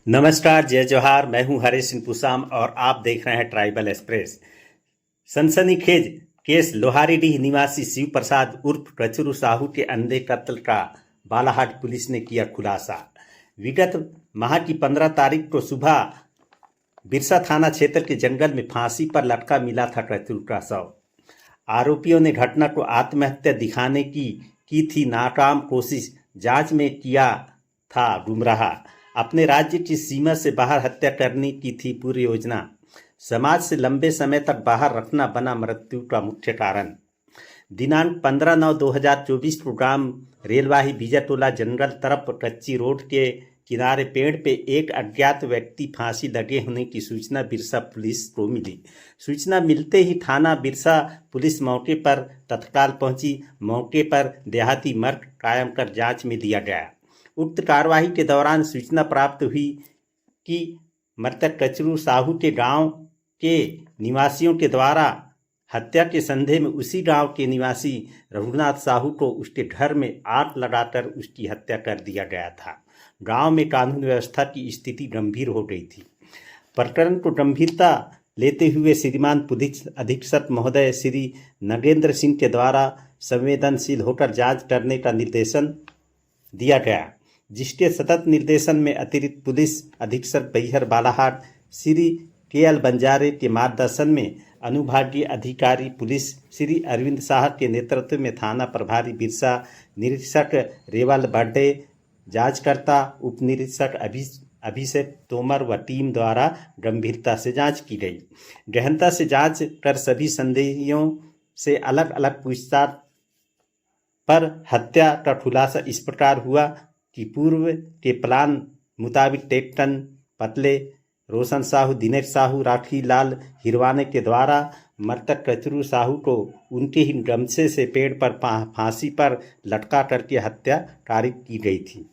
नमस्कार, जय जोहार। मैं हूं हरीश सिंह पुसाम और आप देख रहे हैं ट्राइबल एक्सप्रेस। सनसनीखेज केस लोहारीडीह निवासी शिव प्रसाद उर्फ कचरू साहू के अंधे कत्ल का बालाहाट पुलिस ने किया खुलासा। विगत माह की 15 तारीख को सुबह बिरसा थाना क्षेत्र के जंगल में फांसी पर लटका मिला था कचरू का शव। आरोपियों ने घटना को आत्महत्या दिखाने की थी नाकाम कोशिश। जांच में किया था गुमराह। अपने राज्य की सीमा से बाहर हत्या करने की थी पूरी योजना। समाज से लंबे समय तक बाहर रखना बना मृत्यु का मुख्य कारण। दिनांक 15/9/2024 को ग्राम रेलवाही बीजाटोला जंगल तरफ कच्ची रोड के किनारे पेड़ पे एक अज्ञात व्यक्ति फांसी लगे होने की सूचना बिरसा पुलिस को मिली। सूचना मिलते ही थाना बिरसा पुलिस मौके पर तत्काल पहुंची। मौके पर देहाती मर्ग कायम कर जांच में लिया गया। उक्त कार्रवाई के दौरान सूचना प्राप्त हुई कि मृतक कचरू साहू के गांव के निवासियों के द्वारा हत्या के संदेह में उसी गांव के निवासी रघुनाथ साहू को उसके घर में आग लगाकर उसकी हत्या कर दिया गया था। गांव में कानून व्यवस्था की स्थिति गंभीर हो गई थी। प्रकरण को गंभीरता लेते हुए श्रीमान पुलिस अधीक्षक महोदय श्री नगेंद्र सिंह के द्वारा संवेदनशील होकर जांच करने का निर्देशन दिया गया, जिसके सतत निर्देशन में अतिरिक्त पुलिस अधीक्षक बैहर बालाहाट श्री के.एल. बंजारे के मार्गदर्शन में अनुभागीय अधिकारी पुलिस श्री अरविंद शाह के नेतृत्व में थाना प्रभारी बिरसा, निरीक्षक रेवल बर्डे, जांचकर्ता उप निरीक्षक अभिषेक तोमर व टीम द्वारा गंभीरता से जांच की गई। गहनता से जांच कर सभी संदेहियों से अलग अलग पूछताछ पर हत्या का खुलासा इस प्रकार हुआ कि पूर्व के प्लान मुताबिक टेक्टन पतले, रोशन साहू, दिनेश साहू, राखी लाल हिरवाने के द्वारा मृतक कचरू साहू को उनके ही गमछे से पेड़ पर फांसी पर लटका करके हत्या कारिक की गई थी।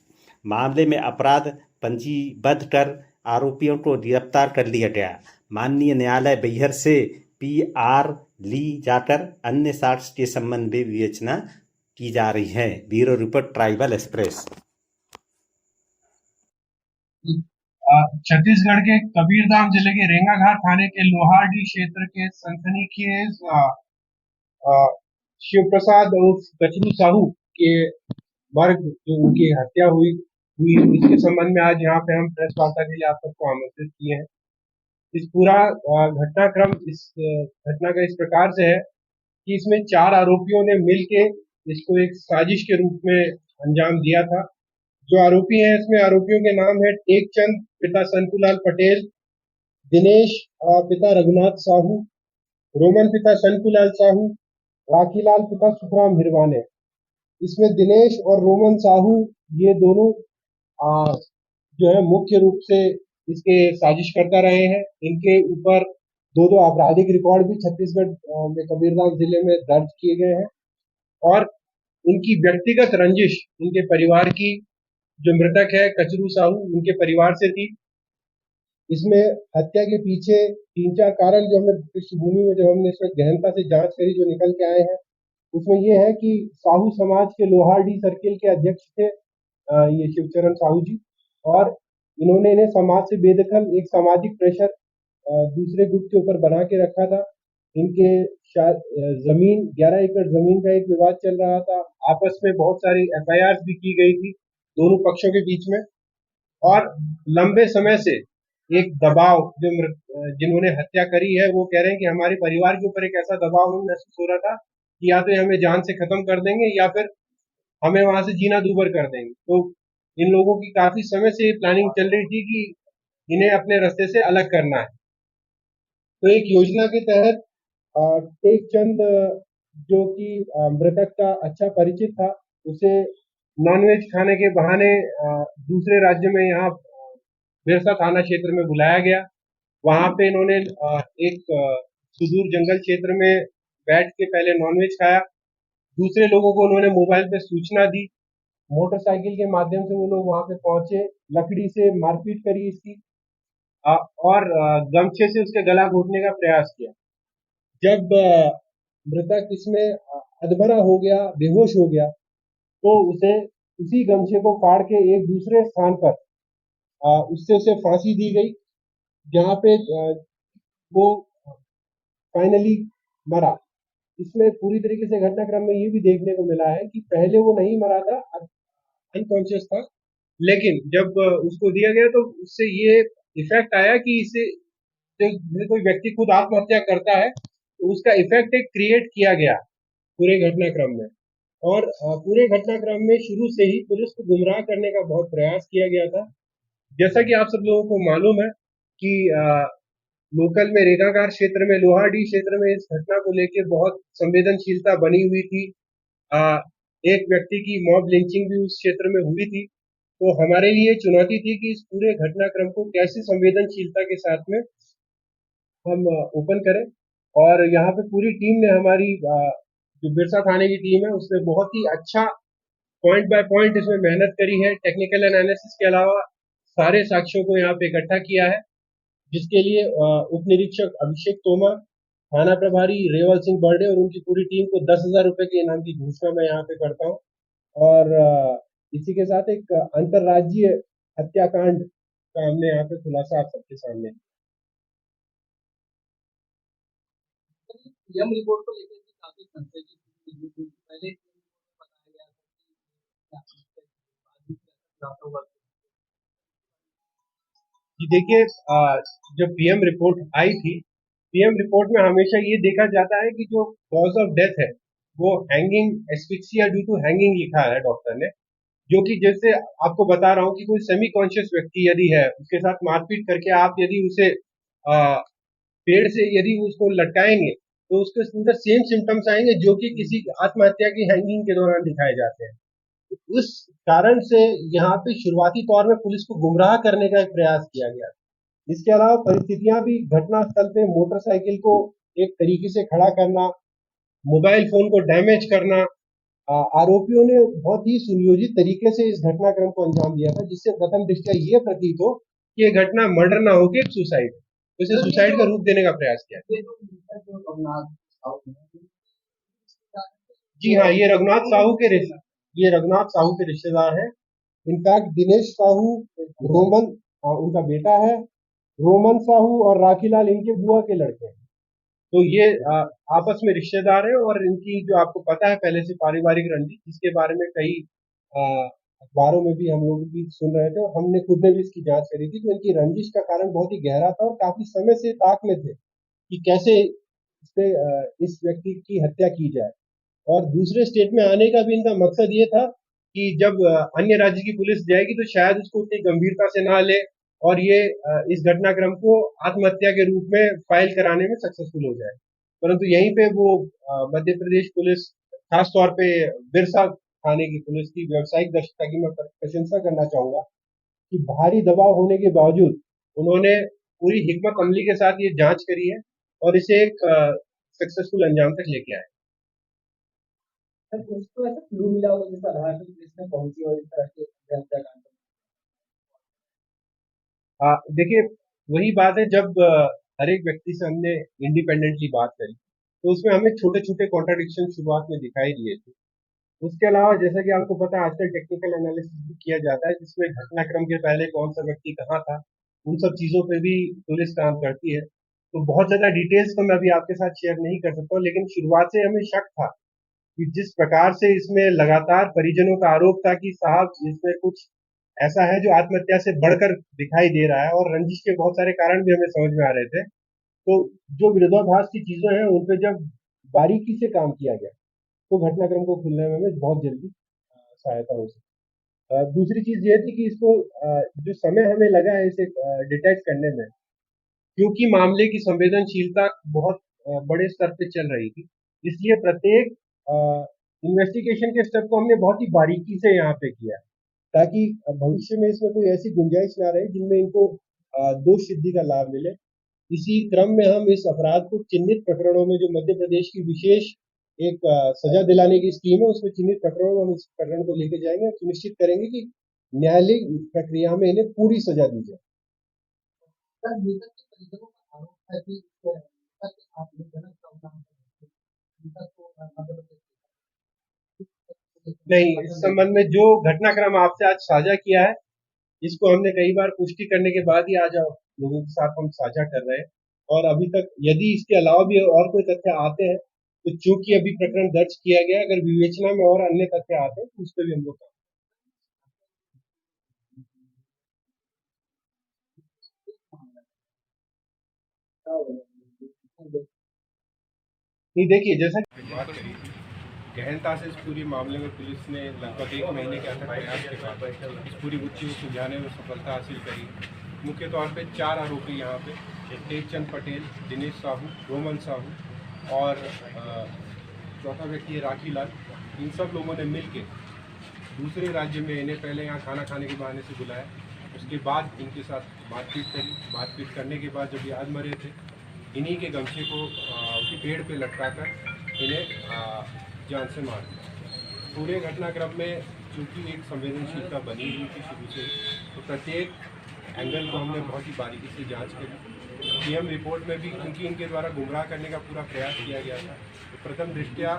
मामले में अपराध पंजीबद्ध कर आरोपियों को गिरफ्तार कर लिया गया। माननीय न्यायालय बैहर से PR ली जाकर अन्य साक्ष्य के संबंध में विवेचना की जा रही है। Bureau report, tribal express. Chhattisgarh के कबीरधाम जिले के रेंगाघाट थाने के लोहारडी क्षेत्र के सनसनीखेज शिव प्रसाद उर्फ कचरू साहू के मर्ग जो उनकी हत्या हुई इसके संबंध में आज यहाँ पे हम प्रेस वार्ता के लिए आप सबको आमंत्रित किए हैं। इस पूरा घटनाक्रम इस घटना का इस प्रकार से है कि इसमें 4 आरोपियों ने मिलके इसको एक साजिश के रूप में अंजाम दिया था। जो आरोपी हैं इसमें आरोपियों के नाम है टेकचंद पिता सनकुलाल पटेल, दिनेश पिता रघुनाथ साहू, रोमन पिता सनकुलाल साहू, राखीलाल पिता सुखराम हिरवाने। इसमें दिनेश और रोमन साहू ये दोनों जो है मुख्य रूप से इसके साजिश करता रहे हैं। इनके ऊपर दो आपराधिक रिकॉर्ड भी छत्तीसगढ़ में कबीरधाम जिले में दर्ज किए गए हैं और इनकी व्यक्तिगत रंजिश इनके परिवार की, जो मृतक है कचरू साहू, उनके परिवार से थी। इसमें हत्या के पीछे 3-4 कारण जो हमें पृष्ठभूमि में, जो हमने इसमें गहनता से जांच करी, जो निकल के आए हैं, उसमें ये है कि साहू समाज के लोहारडी सर्किल के अध्यक्ष थे ये शिवचरण साहू जी, और इन्होंने इन्हें समाज से बेदखल एक सामाजिक प्रेशर दूसरे गुट के ऊपर बना के रखा था। इनके जमीन 11 एकड़ जमीन का एक विवाद चल रहा था। आपस में बहुत सारी FIR भी की गई थी दोनों पक्षों के बीच में, और लंबे समय से एक दबाव जो जिन्होंने हत्या करी है वो कह रहे हैं कि हमारे परिवार के ऊपर एक ऐसा दबाव महसूस हो रहा था कि या तो हमें जान से खत्म कर देंगे या फिर हमें वहां से जीना दूभर कर देंगे। तो इन लोगों की काफी समय से प्लानिंग चल रही थी कि इन्हें अपने रास्ते से अलग करना है। तो एक योजना के तहत टेकचंद जो कि मृतक का अच्छा परिचित था, उसे नॉनवेज खाने के बहाने दूसरे राज्य में यहाँ बिरसा थाना क्षेत्र में बुलाया गया। वहां पे इन्होंने एक सुदूर जंगल क्षेत्र में बैठ के पहले नॉनवेज खाया। दूसरे लोगों को उन्होंने मोबाइल पे सूचना दी। मोटरसाइकिल के माध्यम से वो लोग वहां पे पहुंचे, लकड़ी से मारपीट करी इसकी और गमछे से उसके गला घोटने का प्रयास किया। जब मृतक इसमें अधमरा हो गया, बेहोश हो गया, तो उसे उसी गमछे को फाड़ के एक दूसरे स्थान पर उससे उसे फांसी दी गई, जहाँ पे वो फाइनली मरा। इसमें पूरी तरीके से घटनाक्रम में ये भी देखने को मिला है कि पहले वो नहीं मरा था, अनकॉन्शियस था, लेकिन जब उसको दिया गया तो उससे ये इफेक्ट आया कि इसे जब कोई व्यक्ति खुद आत्महत्या करता है तो उसका इफेक्ट एक क्रिएट किया गया पूरे घटनाक्रम में। और पूरे घटनाक्रम में शुरू से ही पुलिस को गुमराह करने का बहुत प्रयास किया गया था। जैसा कि आप सब लोगों को मालूम है कि लोकल में रेगागार क्षेत्र में, लोहारडीह क्षेत्र में इस घटना को लेकर बहुत संवेदनशीलता बनी हुई थी। आ, एक व्यक्ति की मॉब लिंचिंग भी उस क्षेत्र में हुई थी। तो हमारे लिए चुनौती थी कि इस पूरे घटनाक्रम को कैसे संवेदनशीलता के साथ में हम ओपन करें। और यहाँ पे पूरी टीम ने हमारी जो बिरसा थाने की टीम है उसने बहुत ही अच्छा पॉइंट बाय पॉइंट इसमें मेहनत करी है। टेक्निकल एनालिसिस के अलावा सारे साक्ष्यों को यहाँ पे इकट्ठा किया है, जिसके लिए उप निरीक्षक अभिषेक तोमर, थाना प्रभारी रेवल सिंह बर्डे और उनकी पूरी टीम को 10,000 रुपए के इनाम की घोषणा मैं यहाँ पे करता हूँ। और इसी के साथ एक अंतरराज्यीय हत्याकांड का हमने यहाँ पे खुलासा आप सबके सामने। पीएम रिपोर्ट को लेकर भी काफी कंफ्यूजन थी। पहले बताया गया था कि कि देखिए, जब पीएम रिपोर्ट आई थी, पीएम रिपोर्ट में हमेशा ये देखा जाता है कि जो कॉज ऑफ डेथ है वो hanging asphyxia due to hanging लिखा है डॉक्टर ने, जो कि जैसे आपको बता रहा हूँ कि कोई सेमी कॉन्शियस व्यक्ति यदि है, उसके साथ मारपीट करके आप यदि उसे पेड़ से यदि उसको लटकाएंगे तो उसके अंदर सेम सिम्टम्स आएंगे जो कि किसी आत्महत्या की हैंगिंग के दौरान दिखाए जाते हैं। तो उस कारण से यहाँ पे शुरुआती तौर में पुलिस को गुमराह करने का एक प्रयास किया गया। इसके अलावा परिस्थितियां भी घटना स्थल पे मोटरसाइकिल को एक तरीके से खड़ा करना, मोबाइल फोन को डैमेज करना, आरोपियों ने बहुत ही सुनियोजित तरीके से इस घटनाक्रम को अंजाम दिया था, जिससे प्रथम दृष्टया ये प्रतीत हो कि ये घटना मर्डर ना हो के एक सुसाइड, तो इसे सुसाइड का रूप देने का प्रयास किया। जी हाँ, ये रघुनाथ साहू के रिश्तेदार हैं। इनफैक्ट दिनेश साहू रोमन उनका बेटा है। रोमन साहू और राखीलाल इनके बुआ के लड़के हैं। तो ये आपस में रिश्तेदार हैं और इनकी जो आपको पता है पहले से पारिवारिक रंजिश, जिसके बारे में कई अखबारों में भी हम लोग भी सुन रहे थे और हमने खुद ने भी इसकी जांच करी थी। तो इनकी रंजिश का कारण बहुत ही गहरा था और काफी समय से ताक में थे कि कैसे इस व्यक्ति की हत्या की जाए। और दूसरे स्टेट में आने का भी इनका मकसद ये था कि जब अन्य राज्य की पुलिस जाएगी तो शायद उसको उतनी गंभीरता से ना ले और ये इस घटनाक्रम को आत्महत्या के रूप में फाइल कराने में सक्सेसफुल हो जाए। परंतु यहीं पे वो मध्य प्रदेश पुलिस, खास तौर पे बिरसा थाने की पुलिस की व्यावसायिक दक्षता की मैं प्रशंसा करना चाहूंगा कि भारी दबाव होने के बावजूद उन्होंने पूरी हिकमत अमली के साथ ये जांच करी है और इसे एक सक्सेसफुल अंजाम तक लेके आए। उसको ऐसा क्लू मिला होगा जिस आधार पर पुलिस में पहुंची और इस तरह के हत्याकांड। देखिए, वही बात है, जब हर एक व्यक्ति से हमने इंडिपेंडेंटली बात करी तो उसमें हमें छोटे छोटे कॉन्ट्राडिक्शन शुरुआत में दिखाई दिए थे। उसके अलावा जैसा कि आपको पता है आजकल टेक्निकल एनालिसिस भी किया जाता है, जिसमें घटनाक्रम के पहले कौन सा व्यक्ति कहाँ था, उन सब चीजों पे भी पुलिस काम करती है। तो बहुत ज्यादा डिटेल्स तो मैं अभी आपके साथ शेयर नहीं कर सकता हूँ, लेकिन शुरुआत से हमें शक था कि जिस प्रकार से इसमें लगातार परिजनों का आरोप था कि साहब इसमें कुछ ऐसा है जो आत्महत्या से बढ़कर दिखाई दे रहा है, और रंजिश के बहुत सारे कारण भी हमें समझ में आ रहे थे। तो जो विरोधाभास की चीजें हैं उन पे जब बारीकी से काम किया गया तो घटनाक्रम को खुलने में हमें बहुत जल्दी सहायता हो सकी। दूसरी चीज ये थी कि इसको जो समय हमें लगा है इसे डिटेक्ट करने में, क्योंकि मामले की संवेदनशीलता बहुत बड़े स्तर पे चल रही थी, इसलिए प्रत्येक इन्वेस्टिगेशन के स्टेप को हमने बहुत ही बारीकी से यहाँ पे किया, ताकि भविष्य में इसमें कोई ऐसी गुंजाइश ना रहे जिनमें इनको दोष सिद्धि का लाभ मिले। इसी क्रम में हम इस अपराध को चिन्हित प्रकरणों में, जो मध्य प्रदेश की विशेष एक सजा दिलाने की स्कीम है, उसमें चिन्हित प्रकरणों में हम इस प्रकरण को लेके जाएंगे और सुनिश्चित करेंगे कि न्यायालयिक प्रक्रिया में इन्हें पूरी सजा दी जाए। सर, मृतक के परिजनों का आरोप है कि मृतक के साथ में जनक चौथा मृतक को मध्य प्रदेश नहीं, इस संबंध में जो घटनाक्रम आपसे आज साझा किया है इसको हमने कई बार पुष्टि करने के बाद ही आज लोगों के साथ हम साझा कर रहे हैं। और अभी तक यदि इसके अलावा भी और कोई तथ्य आते हैं तो चूंकि अभी प्रकरण दर्ज किया गया, अगर विवेचना में और अन्य तथ्य आते हैं तो उस पर भी हम लोग नहीं, देखिए जैसा बात करी थी गहनता से इस पूरी मामले में पुलिस ने लगभग 1 महीने के अथक प्रयास के बाद इस पूरी गुत्थी को सुलझाने में सफलता हासिल करी। मुख्य तौर पे 4 आरोपी यहाँ पे तेजचंद पटेल, दिनेश साहू, रोमन साहू और चौथा व्यक्ति है राखी लाल। इन सब लोगों ने मिल के दूसरे राज्य में इन्हें पहले यहाँ खाना खाने के बहाने से बुलाया, उसके बाद इनके साथ बातचीत करी। बातचीत करने के बाद जब ये आज मरे थे, इन्हीं के गमछे को पेड़ पे लटकाकर इन्हें जान से मार दिया। पूरे घटनाक्रम में चूँकि एक संवेदनशीलता बनी हुई थी शुरू से, तो प्रत्येक एंगल को हमने बहुत ही बारीकी से जांच करी। पीएम रिपोर्ट में भी क्योंकि इनके द्वारा गुमराह करने का पूरा प्रयास किया गया था, तो प्रथम दृष्टया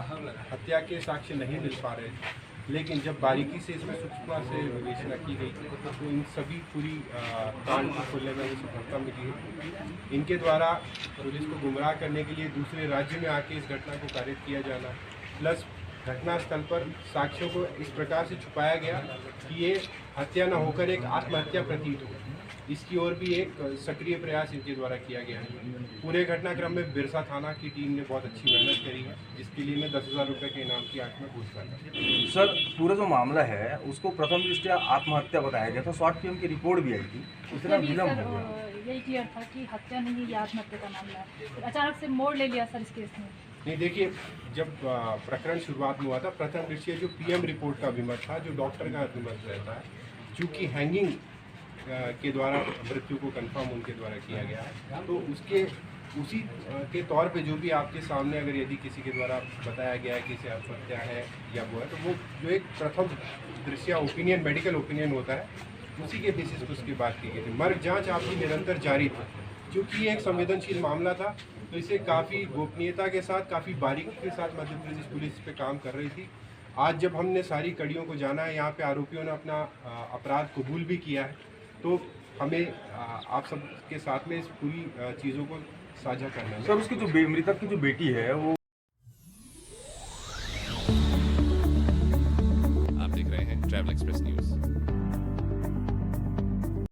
हत्या के साक्ष्य नहीं मिल पा रहे थे, लेकिन जब बारीकी से इसमें सूक्ष्मता से विवेचना की गई तो इन सभी पूरी कांड को खोलने में हमें सफलता मिली है। इनके द्वारा पुलिस को गुमराह करने के लिए दूसरे राज्य में आके इस घटना को कारित किया जाना, प्लस घटनास्थल पर साक्ष्यों को इस प्रकार से छुपाया गया कि ये हत्या न होकर एक आत्महत्या प्रतीत हो, इसकी ओर भी एक सक्रिय प्रयास इनके द्वारा किया गया है। पूरे घटनाक्रम में बिरसा थाना की टीम ने बहुत अच्छी मेहनत करी है, जिसके लिए मैं 10,000 रुपये के इनाम की आंख में घोषणा करता। सर, पूरा जो मामला है उसको प्रथम दृष्टया आत्महत्या बताया गया था, शॉर्ट फिल्म की रिपोर्ट भी आई थी, इतना विलम्ब हो गया। यही क्लियर था कि हत्या नहीं, ये आत्महत्या का मामला है, फिर अचानक से मोड़ ले लिया सर इस केस में। नहीं, देखिए जब प्रकरण शुरुआत में हुआ था, प्रथम दृष्टया जो पीएम रिपोर्ट का अभिमत था, जो डॉक्टर का अभिमत रहता है, चूँकि हैंगिंग के द्वारा मृत्यु को कंफर्म उनके द्वारा किया गया है, तो उसी के तौर पे जो भी आपके सामने अगर यदि किसी के द्वारा बताया गया है कि इसे आत्महत्या है या वो है, तो वो जो एक प्रथम दृष्टया ओपिनियन, मेडिकल ओपिनियन होता है, उसी के बेसिस पर उसकी बात की गई थी। मर्ग जाँच आपकी निरंतर जारी थी, क्योंकि ये एक संवेदनशील मामला था, तो इसे काफ़ी गोपनीयता के साथ, काफ़ी बारीकी के साथ मध्य प्रदेश पुलिस पे काम कर रही थी। आज जब हमने सारी कड़ियों को जाना है, यहाँ पे आरोपियों ने अपना अपराध कबूल भी किया है, तो हमें आप सब के साथ में इस पूरी चीज़ों को साझा करना है। सर, उसकी जो मृतक की जो बेटी है वो